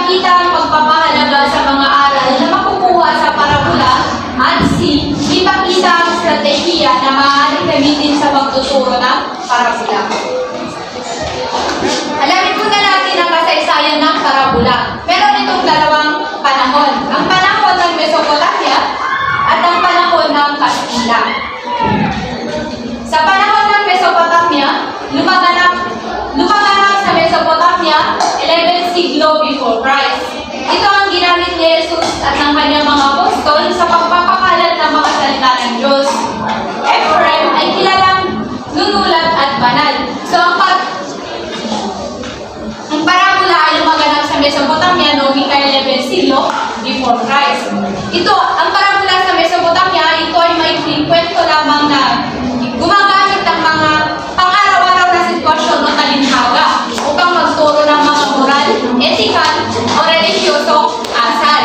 Ipakita ang pagpapahalaga sa mga aral na makukuha sa parabula at C. Ipakita ang strategiya na maaaring gamitin sa pagtuturo ng parabula. Alamin muna natin ang kasaysayan ng parabula. Meron itong dalawang panahon. Ang panahon ng Mesopotamia at ang panahon ng Kastila. Sa panahon ng Mesopotamia, lumaganap sa Mesopotamia 11th siglo before Christ. Ito ang ginamit ni Jesus at ng kanyang mga apostol sa pagpapakalat ng mga salita ng Diyos. Ephraim ay kilalang nunulat at banal. So ang parabula ay lumaganap sa Mesopotamia noong ika-11th siglo before Christ. Ang parabula sa Mesopotamia, ito ay maikling kwento lamang na gumagamit ng mga pang-araw-araw na sitwasyon o talinhaga upang magturo ng mga moral, etikal o relisyosong asal.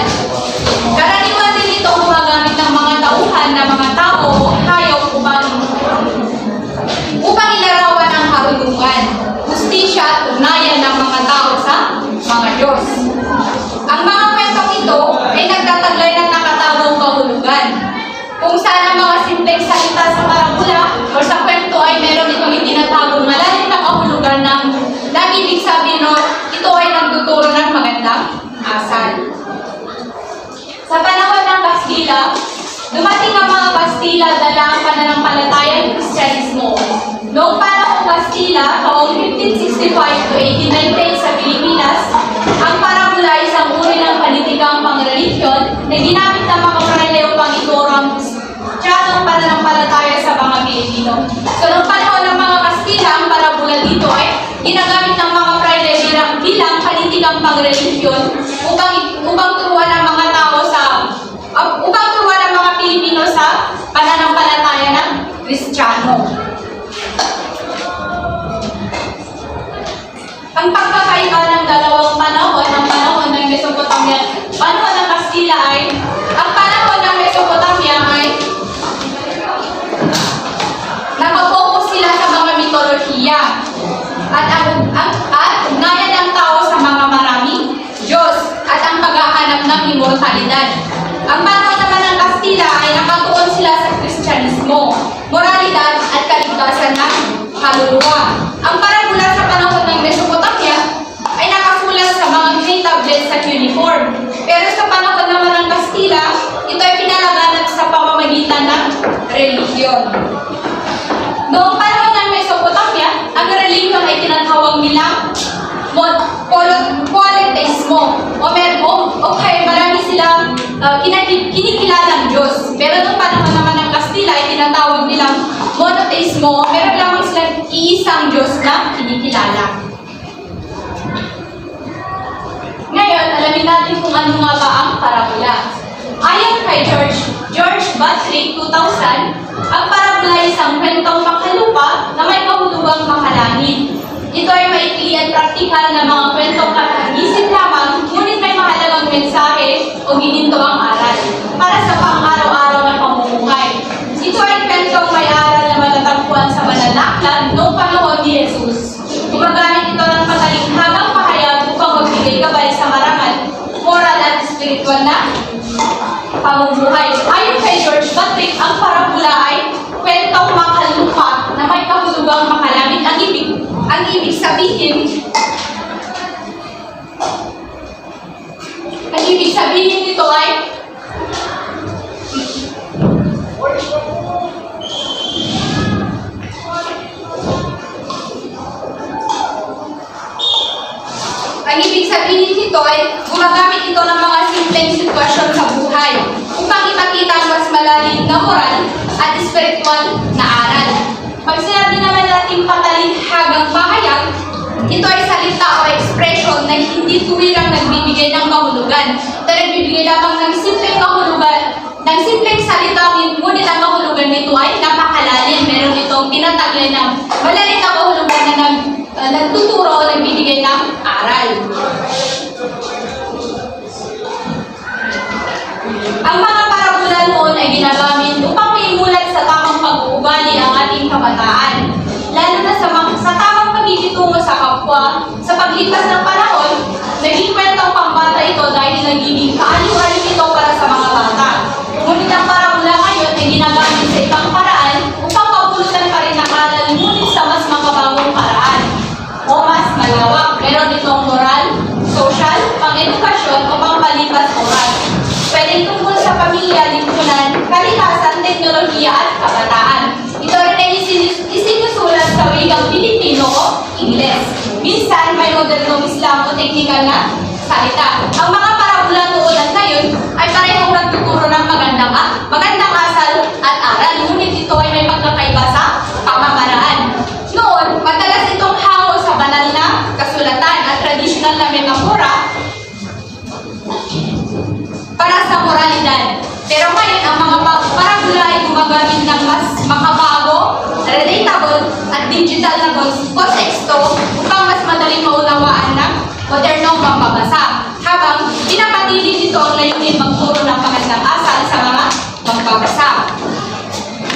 Karaniwan din ito gumagamit ng mga tauhan na mga tao o hayop upang ilarawan ang karunungan, hustisya at ugnayan ng mga tao sa mga Diyos. Ang mga kwentong ito ay nagtataglay ng nakatagong kahulugan, kung saan ang mga simpleng salita sa parabula o sa kwento ay meron itong itinatagong malalim na kahulugan ng ibig sabihin no, ito ay nagtuturo ng magandang asal. Sa panahon ng Kastila, dumating ang mga Kastila dala ang pananampalatayang Kristyanismo. Noong panahon ng Kastila, taong 1565 to 1898 sa Pilipinas, ang parabula ay isang uri ng panitikang pangrelihiyon na ginamit ng mga fraile upang ituro ang Kristyanong pananampalataya sa mga Pilipino. So, noong panahon ng mga Kastila, ang parabula dito ay ginagamit ng mga fraile bilang panitikang pangrelihiyon upang turuan ang mga tao upang turuan ang mga Pilipino sa pananampalataya ng Kristiyano. Ang pagkakaiba ng dalawang panahon, ang panahon ng Mesopotamia, panahon ng Kastila ay, ang panahon ng Mesopotamia ay nakapokus sila sa mga mitolohiya at ugnayan ng tao sa mga maraming Diyos at ang paghahanap ng immortalidad. Ang panahon naman ng Kastila ay nakatuon sila sa Kristyanismo, moralidad at kaligtasan ng kaluluwa. Ang parabula sa panahon ng Mesopotamia ay nakasulat sa mga green tablets at uniform. Pero sa panahon naman ng Kastila, ito ay pinalaganap sa pamamagitan ng relihiyon. Noong panahon ng Mesopotamia, ang relihiyon ay tinatawag nilang polytheismo o kaya marami silang kinikilalang Diyos. Pero noong panahon naman ng Kastila ay tinatawag nilang monotheismo, meron lamang silang iisang Diyos na kinikilala. Ngayon, alamin natin kung ano nga ba ang parabula. Ayon kay George Buttrick, 2000, ang parabula ay isang kwentong makalupa na may kahulugang makalangit. Ito ay maikli at praktikal na mga kwentong kakagisip lamang, ngunit may mahalagang mensahe o gininto ang aral para sa pang-araw-araw na pamumuhay. Ito ay kwentong may aral na matatagpuan sa banal na aklat noong panahon ni Jesus. Gumagamit ito ng patalinghagang pahayag upang magbigay gabay sa marangal, moral at spiritual na pamumuhay. Ayon kay George Buttrick, ang parabula ay kwentong makalupa na may kahulugang makalangit. Ang ibig sabihin nito ay gumagamit ito ng mga simpleng sitwasyon sa buhay upang ipakita ang mas malalim na moral at spiritual na aral. Pag sinabi naman natin patalinghagang pahayag, ito ay salita o expression na hindi tuwirang nagbibigay ng kahulugan. Ito nagbibigay lamang ng simpleng kahulugan, ng simpleng salita, ngunit ang kahulugan nito ay napakalalim. Meron itong pinataglay ng malalim na kahulugan na nagtuturo o nagbibigay ng aral. Ang mga parabula noon ay ginagamit upang maimulat sa tamang pag-uugali ang ating kabataan, lalo na sa tamang pagkikitungo sa kapwa. Sa paglipas ng panahon, naging kwentong pambata malalawak. Meron itong moral, social, pang-edukasyon o pang-palipas oras. Pwedeng tungkol sa pamilya, lipunan, kalikasan, teknolohiya at kabataan. Ito rin ay isinusulat sa wikang Pilipino o Ingles. Minsan may modernong Islam o teknikal na salita. Ang mga parabola noon at ngayon ay parehong nagtuturo ng magandang asal at aral. Ngunit ito ay may pagkakaiba sa pamamaraan. Noon, madalas itong hango sa banal na kasulatan at tradisyonal na metafora para sa moralidad. Pero ngayon, ang mga parabola ay gumagamit ng mas makabago, relatable at digital na konteksto upang mas madaling maunawaan ng modernong mambabasa. Habang pinapanili nito ang layunin magturo ng magandang asal sa mga magbabasa.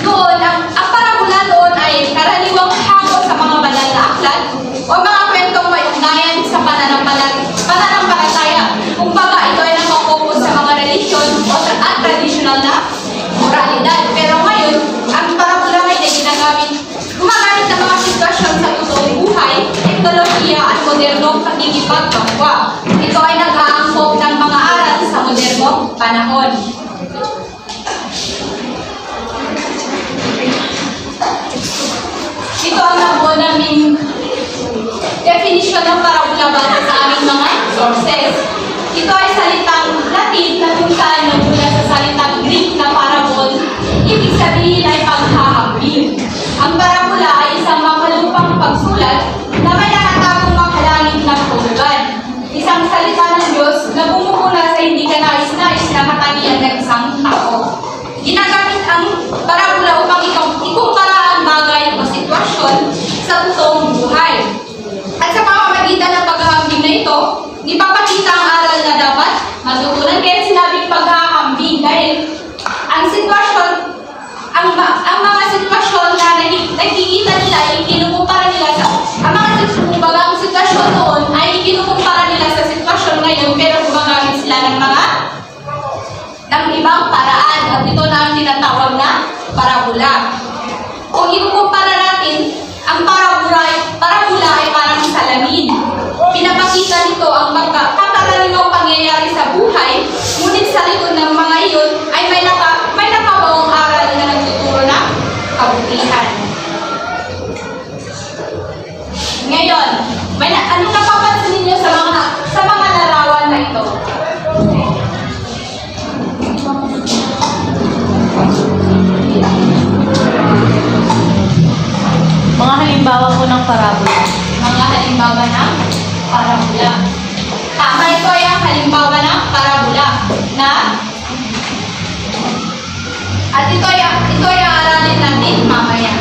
Noon, ang parabola noon ay karaniwang hango sa mga banal na aklat o mga kwentong may ugnayan sa pananampalataya. Kumbaga, ito ay nakapokus sa mga relisyon at tradisyonal na moralidad. Pero ngayon, ang parabola ay gumagamit ng mga sitwasyon sa totoong buhay, teknolohiya at modernong pagkikipagkapwa. Ito ay nag-aangkop ng mga aral sa modernong panahon. Ito ang nabuo naming definition ng parabola base sa aming mga sources. Ito ay salitang Latin na kung saan nagmula sa salitang Greek na parabol, ibig sabihin ay paghahambing. Ang parabola ay isang makalupang pagsulat na may nakatagong makalangit na kahulugan. Isang salita ng Diyos na bumubula sa hindi kanais-nais na katangian ng isang tao. Ginagamit ang parabola upang ikumpara ang bagay o sitwasyon sa totoong buhay. At sa pamamagitan ng paghahambing na ito, ipapakita ang aral na dapat matutunan. Kaya sinabing paghahambing dahil ang mga sitwasyon na nakikita nila ay kinukumpara nila sa ang sitwasyon noon ay kinukumpara nila sa sitwasyon ngayon, pero gumagamit sila ng ibang paraan at ito na ang tinatawag na parabola. Kung ikukumpara natin, ang parabola ay parang salamin. Pinapakita nito ang pagkakaraniwang pangyayari sa buhay, ngunit sa likod ng mga iyon ay may nakabaong aral na nagtuturo ng kabutihan. Ngayon, anong napapansin ninyo sa mga larawan na ito? Mga halimbawa po ng parabola. Mga halimbawa ng parabola. Tama, ito ay ang halimbawa ng parabola at ito ay aaralin natin mamaya.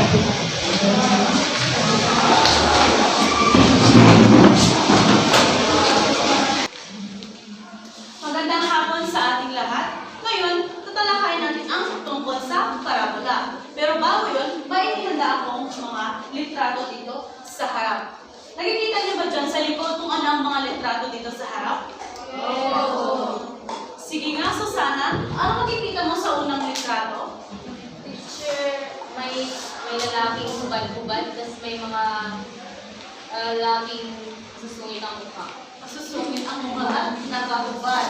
Magandang hapon sa ating lahat. Ngayon, tatalakayin natin ang tungkol sa parabola. Pero bago yun, may ihanda akong mga litrato dito sa harap. Nakikita niyo ba dyan sa likod kung ano ang mga litrato dito sa harap? Sige nga, Susana, ano makikita mo sa unang litrato? Picture, may lalaking hubad-hubad, tapos may mga lalaking susungit ang mukha. Masusungit ang mukha at nakahubad.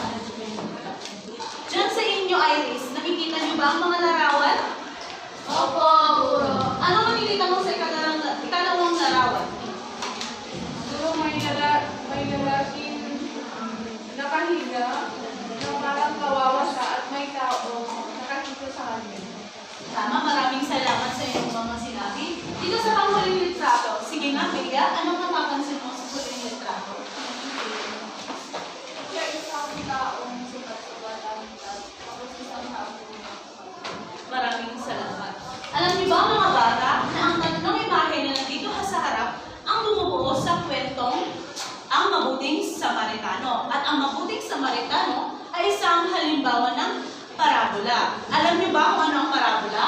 Diyan sa inyo, Iris, nakikita niyo ba ang mga larawan? Opo, puro. Ano makikita mo sa ikalawang larawan? Siguro may lalaking nakahiga na parang kawawa siya at may tao nakakita sa kanya. Tama, maraming salamat sa iyong mga sinabi. Dito sa panghuling litrato, sige nga, Bea, anong napapansin mo sa huling litrato? Siya isang taong sukat-sukatan tapos isang taong Maraming salamat. Alam niyo ba, mga bata, na ang tatlong imahe na nandito sa harap ang bumubuo sa kwentong ang mabuting Samaritano. At ang mabuting Samaritano ay isang halimbawa ng parabola. Alam niyo ba kung ano ang parabola?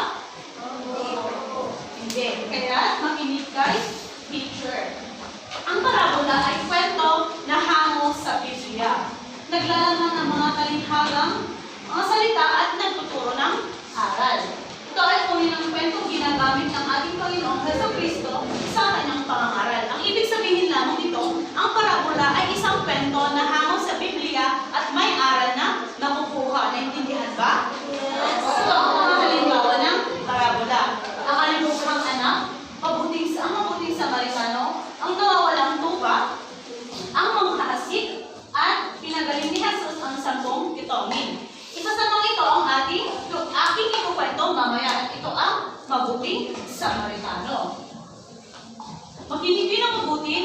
Hindi. Kaya makinig kay teacher. Ang parabola ay kwento na hango sa Biblia. Naglalaman ng mga talinghagang mga salita at nagtuturo ng aral. Ito ay uri ng kwentong ginagamit ng ating Panginoong Jesucristo sa kanyang pangangaral. Ang ibig sabihin lamang nito,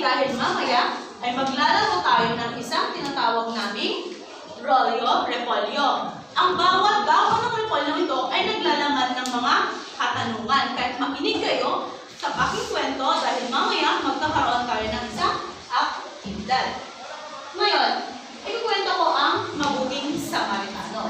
dahil mamaya ay maglalaro tayo ng isang tinatawag naming rolyo repolyo. Ang bawat dahon ng repolyo ito ay naglalaman ng mga katanungan. Kahit makinig kayo sa aking kwento dahil mamaya magkakaroon tayo ng isang aktibidad. Ngayon, ikukwento ko ang mabuting Samaritano.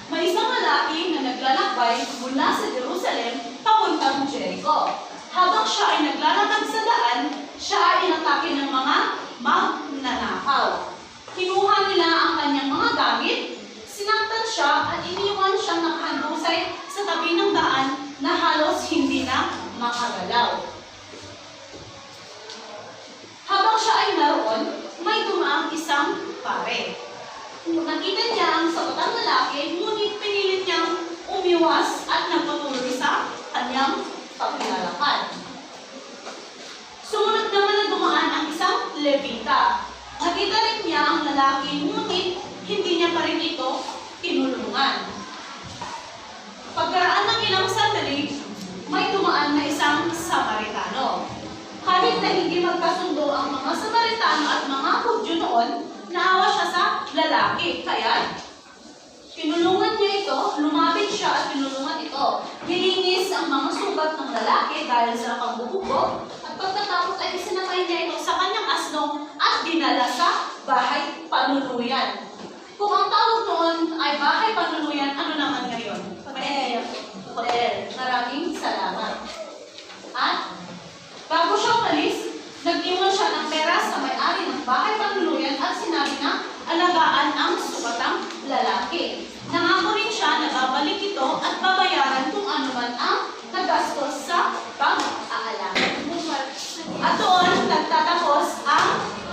May isang lalaki na naglalakbay mula sa Jerusalem papuntang Jericho. Habang siya ay naglalakad sa daan, siya ay inatake ng mga magnanakaw. Kinuha nila ang kanyang mga gamit, sinaktan siya at iniwan siyang nakahandusay sa tabi ng daan na halos hindi na makagalaw. Habang siya ay naroon, may dumaang isang pare. Nakita niya ang sakatang lalaki, ngunit pinilit niyang umiwas at nagpatuloy sa kanyang paglalakad. Sumunod naman na dumaan ang isang Levita. Nakita rin niya ang lalaki, ngunit hindi niya pa rin ito tinulungan. Pagkaraan ng ilang sandali, may dumaan na isang Samaritano. Kahit na hindi magkasundo ang mga Samaritano at mga Hudyo noon, naawa siya sa lalaki. Kaya, tinulungan niya ito, lumapit siya at tinulungan ito. Nilinis ang mga sugat ng lalaki dahil sa pagbubugbog at pagkatapos ay isinakay niya ito sa kanyang asno at dinala sa bahay panuluyan. Kung ang tawag noon ay bahay panuluyan, ano naman ngayon? Hotel. Hotel. Maraming salamat. At bago siya umalis, nag-iwan siya ng pera sa may-ari ng bahay panuluyan at sinabi na alagaan ang sukatang lalaki. Nangako rin siya na babalik ito at babayaran kung ano man ang nagastos sa pag-aalaga. At doon nagtatapos ang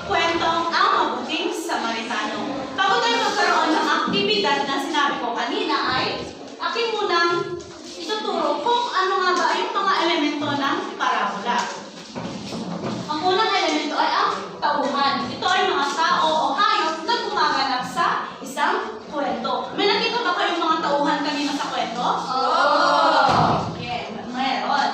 kwentong ang mabuting Samaritano. Bago tayo magkaroon ng aktibidad na sinabi ko kanina ay akin munang ituturo kung ano nga ba yung mga elemento ng parabola. Ang unang elemento ay ang tauhan. Ito ay mga tao o hayop na gumaganap sa isang kwento. May nakita ba kayong mga tauhan kanina sa kwento? Yeah, meron.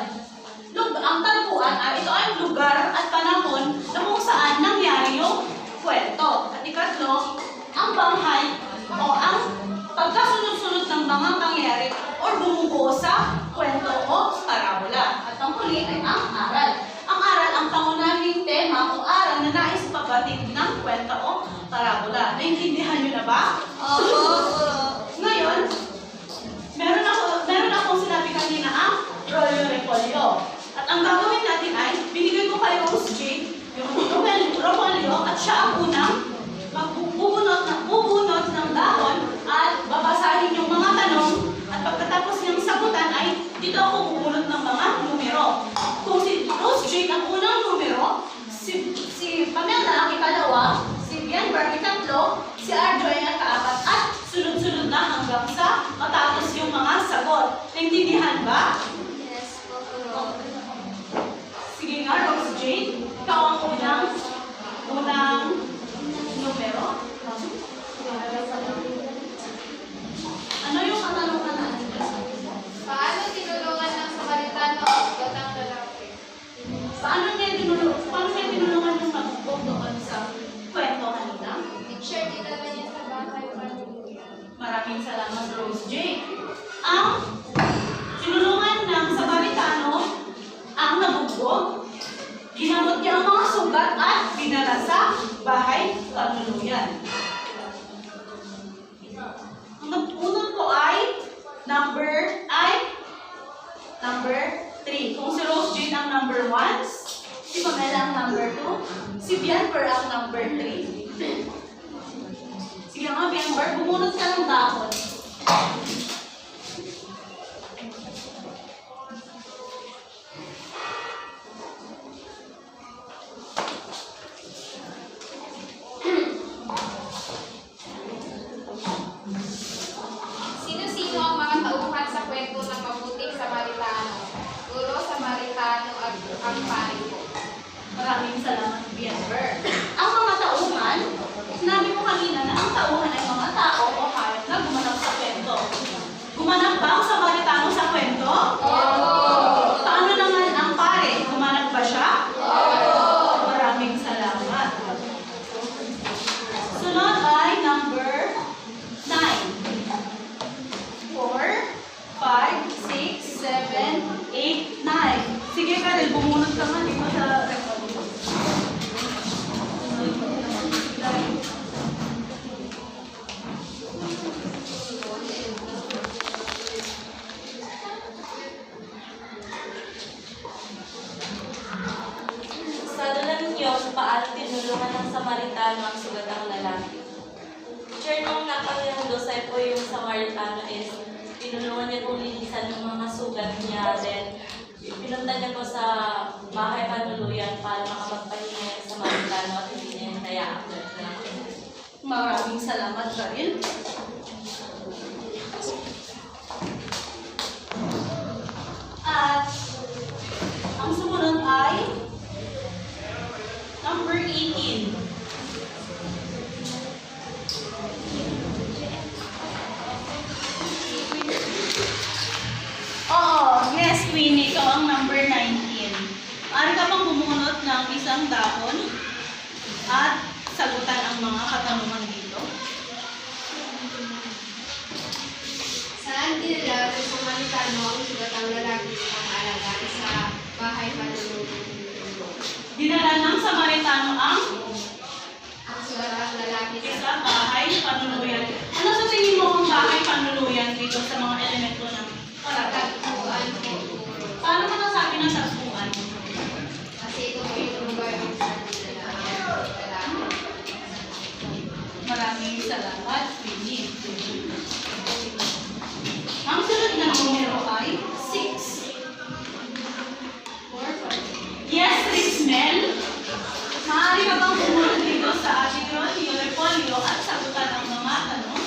Ang tagpuan ay ito ay lugar at panahon na kung saan nangyari yung kwento. At ikatlo, ang banghay o ang pagkasunod-sunod ng mga pangyayari o bumubuo sa kwento o parabola. At ang huli ay ang aral. Ang aral ang pangunahing tema o aral na nais pabatid ng kwento o parabola. Naintindihan nyo na ba? Ngayon, meron akong sinabi kanina ang rolyo repolyo. At ang gagawin natin ay, binigay ko kay Rose J, yung repolyo, at siya ang unang magbubunot ng dahon at babasahin yung mga tanong at pagkatapos niyang sagutan ay dito ako bubunot ng mga numero. Kung si Rose J ang unang numero, si Pamela ang ikalawa, si Bianber itatlo, si Arjoy ang kaapat at sunod-sunod na hanggang sa matapos yung mga sagot. Naintindihan ba? Yes po. Sige nga, Rose J, ikaw ang unang numero. Ano yung katanungan natin? Paano tinulungan ng Samaritano ang batang lalaki? Paano niya tinulungan yung magbubog doon sa kwento kanina? Teacher, dinala niya sa bahay panuluyan. Maraming salamat, Rose J. Ang tinulungan ng Samaritano ang nabugbog, ginamot niya ang mga sugat at dinala sa bahay panuluyan. Ang unang ko ay number 3. Kung si Rose Jane ang number 1, si Pamela ang number 2, si Bianber ang number 3. Sige nga, Bianber, bumunot ka ng dahon. Sino-sino ang mga tauhan sa kwento ng mabuting Samaritano? Guro, Samaritano at ang pari ko. Maraming salamat, Bianber. Ang mga tauhan, sinabi mo kanina na ang tauhan ay mga tao o hayop na gumanap sa kwento. Gumanap ba ang Samaritano sa kwento? Oo. Paano naman ang pare? Gumanap ba siya? Daryl, bumunot ka nga dito sa record. Sa dalang niyo, paano tinulungan ng Samaritano ang sugatang lalaki? Sure, nung nakakayando sa po yung Samaritano is tinulungan niya pong linisan ng mga sugat niya. Then, pinunta niya po sa bahay panuluyan para makapagpahinga yung Samaritano at hindi niya hinayaan. Maraming salamat, Daryl. At ang sumunod ay number 18. Oo, yes, Queenie, ikaw ang number 19. Maaari ka pang bumunot ng isang dahon at sagutan ang mga katanungan dito. Saan dinala ng Samaritano ang sugatang lalaki upang alagaan sa bahay panulungan? Dinala ng Samaritano ang Ang sugatang lalaki sa bahay panuluyan. Ano sa tingin mo ang bahay panuluyan dito sa mga elemento ng paratag? tagpuan po. Paano mo nasabi ng tagpuan? Kasi ito po yung lugar ng sabi nila ang lalaki. Maraming salamat, Queenie. Ang sunod na numero ay 6. Yes, Rismel. Maaari ka bang pumunod dito sa ating Repolyo at sagutan ang mga tanong?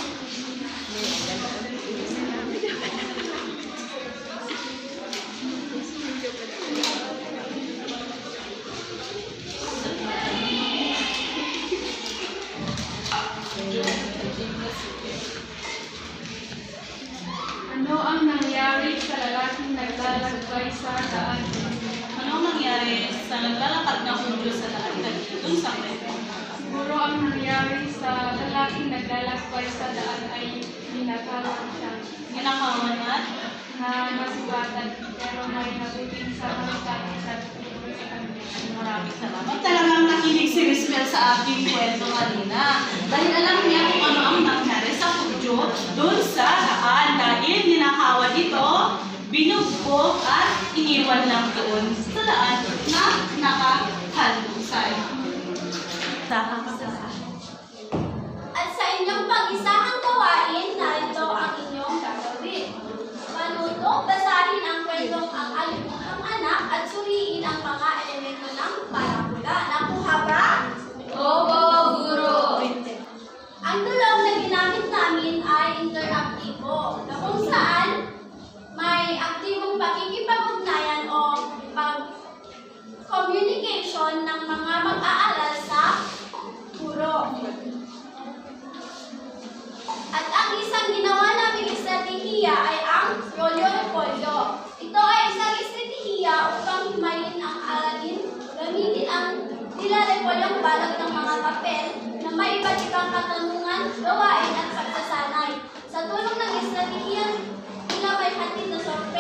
Ano ang nangyari sa lalaking naglalakbay sa daan? Ano ang nangyari sa naglalakad na Hudyo sa daan dun sa kwento? Siguro ang nangyari sa lalaking naglalakbay sa daan ay ninakawan siya Ginakawan at na masugatan pero may nabuting sa Samaritano sa tungkol sa kanya. maraming salamat. Talagang nakinig si Rismel sa aking kwento kanina. Dahil alam niya kung ano ang nangyari sa Hudyo dun sa daan. Dahil ninakawan ito, binugbog at iniwan lang doon sa daan na nakahandusay. At sa inyong pag-isahang gawain, narito ang inyong gagawin. Manuto, basahin ang kwentong ang alimukhang anak at suriin ang mga elemento ng parabula. Nakuha ba? Opo, guro. Ang dulaw na ginamit namin ay interaktibo, na kung saan may aktibong pakikipag-ugnayan o communication ng mga mag-aaral sa guro. At ang isang ginawa naming estratehiya ay ang Rolyo Repolyo. Ito ay isang estratehiya upang himayin ang aralin, gamitin ang nilarepolyong balot ng mga papel na may iba't ibang katanungan, gawain at pagsasanay. Sa tulong ng estratehiya, sila may hatid na software